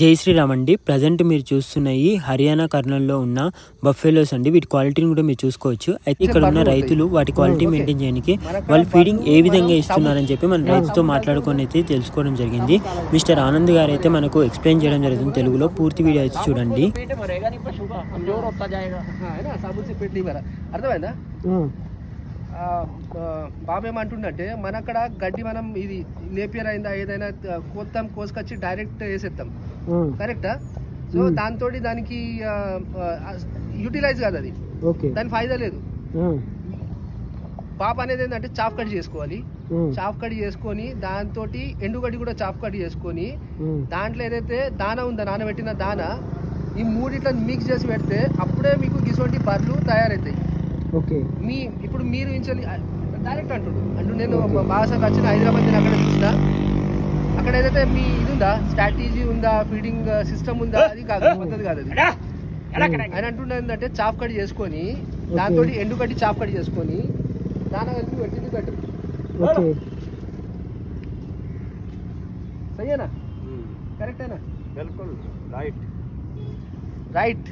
జై శ్రీరామ్ అండి. ప్రజెంట్ మీరు చూస్తున్నాయి హర్యానా కర్నూలులో ఉన్న బఫెలోస్ అండి. వీటి క్వాలిటీని కూడా మీరు చూసుకోవచ్చు. అయితే ఇక్కడ ఉన్న రైతులు వాటి క్వాలిటీ మెయింటైన్ చేయడానికి వాళ్ళు ఫీడింగ్ ఏ విధంగా ఇస్తున్నారని చెప్పి మన రైతుతో మాట్లాడుకొని అయితే తెలుసుకోవడం జరిగింది. మిస్టర్ ఆనంద్ గారు అయితే మనకు ఎక్స్ప్లెయిన్ చేయడం జరుగుతుంది తెలుగులో. పూర్తి వీడియో అయితే చూడండి. బాబు ఏమంటుండంటే మన అక్కడ గడ్డి మనం ఇది నేపియర్ అయిందా ఏదైనా కోస్తాం, కోసుకొచ్చి డైరెక్ట్ వేసేస్తాం, కరెక్టా? సో దాంతో దానికి యూటిలైజ్ కాదు, అది దాని ఫాయిదా లేదు. పాప అనేది ఏంటంటే చాఫ్ కట్ చేసుకోవాలి. చాఫ్ కట్ చేసుకొని దాంతో ఎండుగడ్డి కూడా చాఫ్ కట్ చేసుకొని దాంట్లో ఏదైతే దానా ఉందో నానబెట్టిన దానా ఈ మూడిట్లా మిక్స్ చేసి పెడితే అప్పుడే మీకు గిసోటి బర్రెలు తయారవుతాయి. మీ ఇప్పుడు మీరు డైరెక్ట్ అంటూ నేను బాగా వచ్చిన హైదరాబాద్ నేను అక్కడ చూసిన, అక్కడ ఏదైతే మీ ఇది ఉందా, స్ట్రాటజీ ఉందా, ఫీడింగ్ సిస్టమ్ ఉందా, అది కాదు, పద్ధతి కాదు అది. ఆయన అంటుండే ఏంటంటే చాఫ్ కట్ చేసుకొని దాంతో ఎండుగడ్డి చాఫ్ కట్ చేసుకొని దానా కలిపి పెట్టింది బెటర్. సరేనా? కరెక్టేనా? బిల్కుల్ రైట్. రైట్.